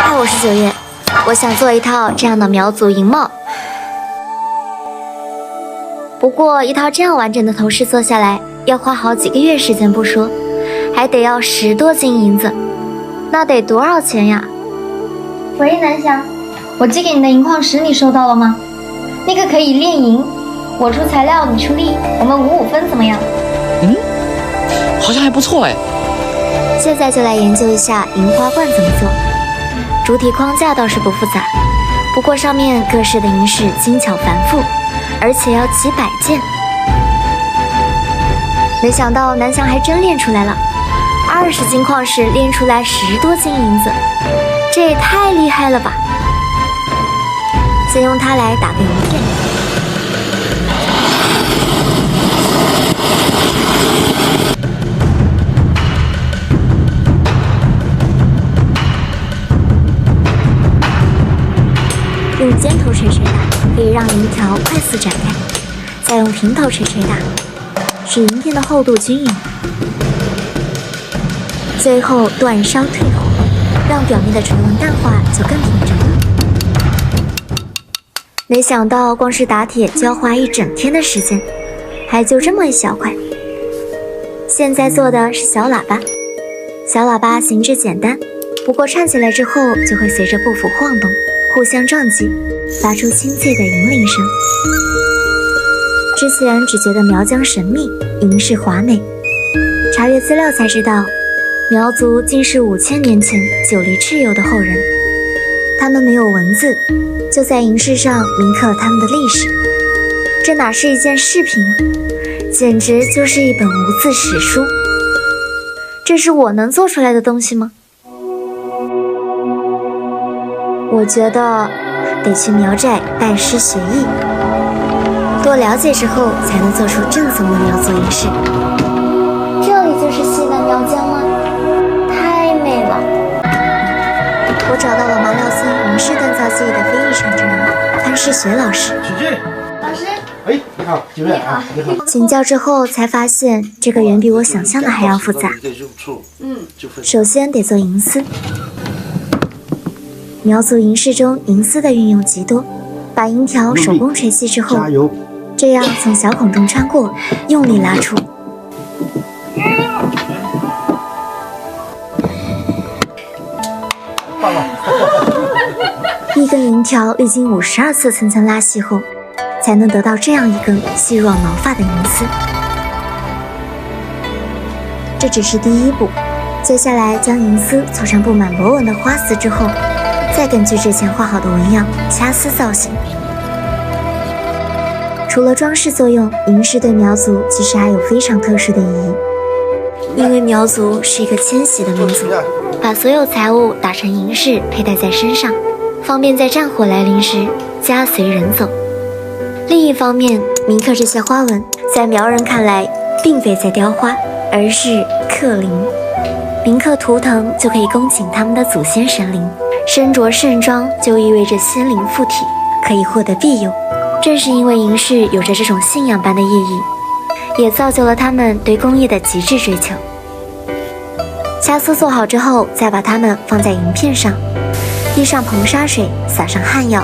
嗨，我是九月，我想做一套这样的苗族银帽。不过一套这样完整的头饰做下来，要花好几个月时间不说，还得要10多斤银子，那得多少钱呀？喂，南翔，我寄给你的银矿石你收到了吗？那个可以炼银，我出材料，你出力，我们5-5分怎么样？好像还不错哎。现在就来研究一下银花冠怎么做。主体框架倒是不复杂，不过上面各式的银饰精巧繁复，而且要几百件。没想到南翔还真炼出来了，20斤矿石炼出来10多斤银子，这也太厉害了吧！先用它来打个银片。用尖头锤打，可以让银条快速展开；再用平头锤打，使银片的厚度均匀。最后煅烧退火，让表面的锤纹淡化，就更平整了。没想到光是打铁就要花1整天的时间，还就这么一小块。现在做的是小喇叭，小喇叭形制简单，不过串起来之后就会随着步幅晃动，互相撞击，发出清脆的银铃声。之前只觉得苗疆神秘，银饰华美，查阅资料才知道，苗族竟是5000年前九黎蚩尤的后人。他们没有文字，就在银饰上铭刻了他们的历史。这哪是一件饰品啊，简直就是一本无字史书。这是我能做出来的东西吗？我觉得得去苗寨拜师学艺，多了解之后才能做出正宗的苗族银饰。这里就是西南苗疆吗？太美了！我找到了麻料村银饰锻造技艺的非遗传承人潘世学老师。老师，哎，你好，九月啊，你好。请教之后才发现，这个远比我想象的还要复杂。首先得做银丝。苗族银饰中银丝的运用极多，把银条手工锤细之后，这样从小孔中穿过，用力拉出。一根银条历经52次层层拉细后，才能得到这样一根细若毛发的银丝。这只是第一步，接下来将银丝搓成布满螺纹的花丝之后，再根据之前画好的纹样掐丝造型。除了装饰作用，银饰对苗族其实还有非常特殊的意义。因为苗族是一个迁徙的民族，把所有财物打成银饰佩戴在身上，方便在战火来临时家随人走。另一方面，铭刻这些花纹，在苗人看来并非在雕花，而是刻灵。铭刻图腾就可以恭请他们的祖先神灵，身着盛装就意味着仙灵附体，可以获得庇佑。正是因为银饰有着这种信仰般的意义，也造就了他们对工艺的极致追求。掐丝做好之后，再把它们放在银片上，滴上硼砂水，撒上焊药，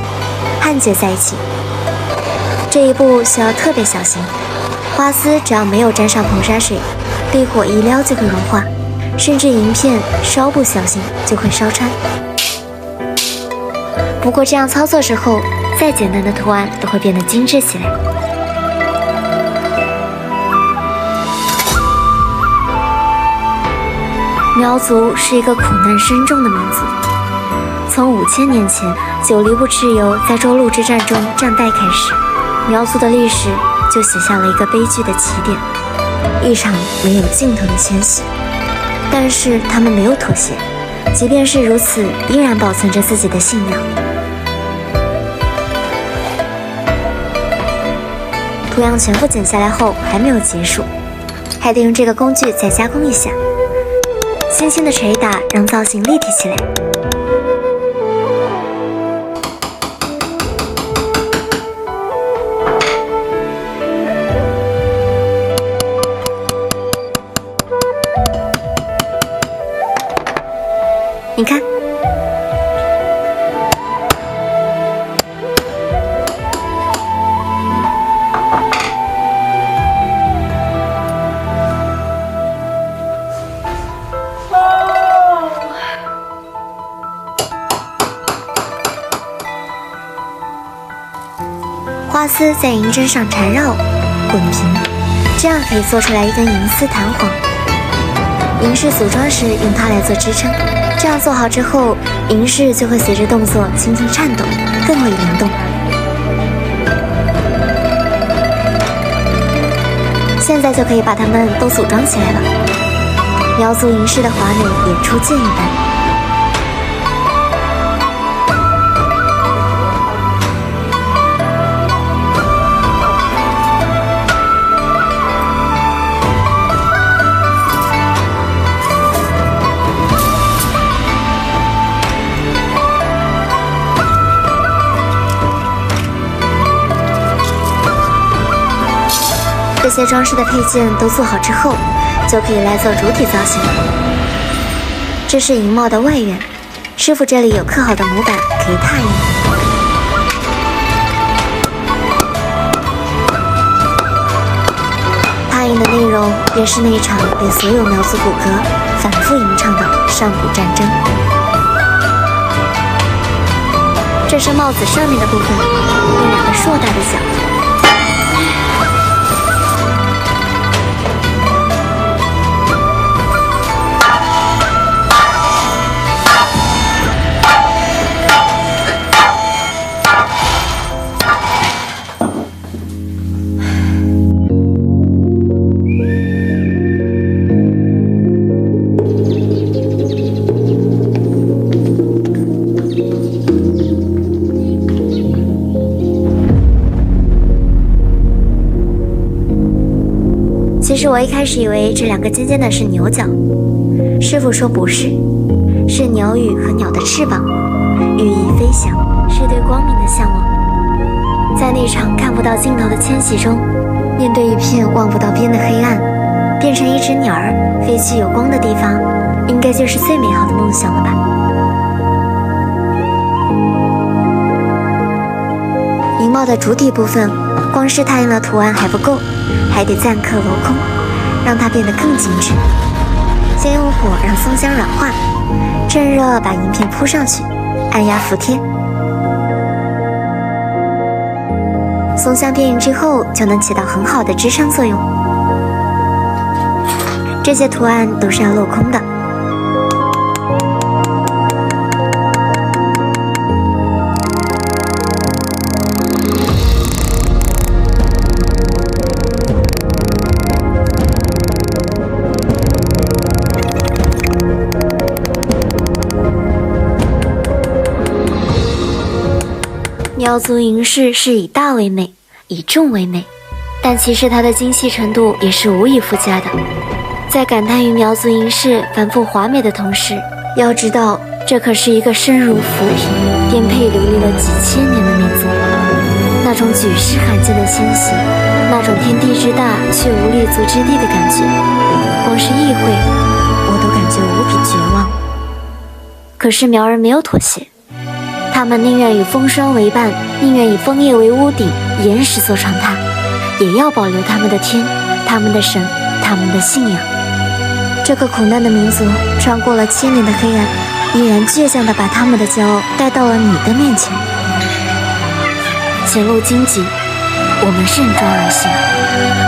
焊接在一起。这一步需要特别小心，花丝只要没有沾上硼砂水，烈火一撩就会融化，甚至银片稍不小心就会烧穿。不过这样操作之后，再简单的图案都会变得精致起来。苗族是一个苦难深重的民族，从5000年前九黎部蚩尤在周陆之战中战败开始，苗族的历史就写下了一个悲剧的起点，一场没有尽头的迁徙。但是他们没有妥协，即便是如此，依然保存着自己的信仰。图样全部剪下来后还没有结束，还得用这个工具再加工一下。轻轻的捶打让造型立体起来。你看，花丝在银针上缠绕、滚平，这样可以做出来一根银丝弹簧。银饰组装时用它来做支撑，这样做好之后，银饰就会随着动作轻轻颤抖，更为灵动。现在就可以把它们都组装起来了，苗族银饰的华美也出见一斑。这些装饰的配件都做好之后，就可以来做主体造型了。这是银帽的外缘，师傅这里有刻好的模板可以拓印。拓印的内容便是那场被所有苗族骨骼反复吟唱的上古战争。这是帽子上面的部分，有2个硕大的角。其实我一开始以为这2个尖尖的是牛角，师傅说不是，是鸟羽和鸟的翅膀，寓意飞翔，是对光明的向往。在那场看不到尽头的迁徙中，面对一片望不到边的黑暗，变成一只鸟儿飞去有光的地方，应该就是最美好的梦想了吧。银帽的主体部分，光是拓印了图案还不够，还得暂刻镂空，让它变得更精致。先用火让松香软化，趁热把银片铺上去，按压服帖。松香变硬之后，就能起到很好的支撑作用。这些图案都是要镂空的。苗族银饰是以大为美，以重为美，但其实它的精细程度也是无以复加的。在感叹于苗族银饰繁复华美的同时，要知道这可是一个身如浮萍、颠沛流离了几千年的民族，那种举世罕见的迁徙，那种天地之大却无立足之地的感觉，光是意会我都感觉无比绝望。可是苗人没有妥协，他们宁愿与风霜为伴，宁愿以枫叶为屋顶，岩石做床榻，也要保留他们的天，他们的神，他们的信仰。这个苦难的民族穿过了千年的黑暗，依然倔强地把他们的骄傲带到了你的面前。前路荆棘，我们任重而行。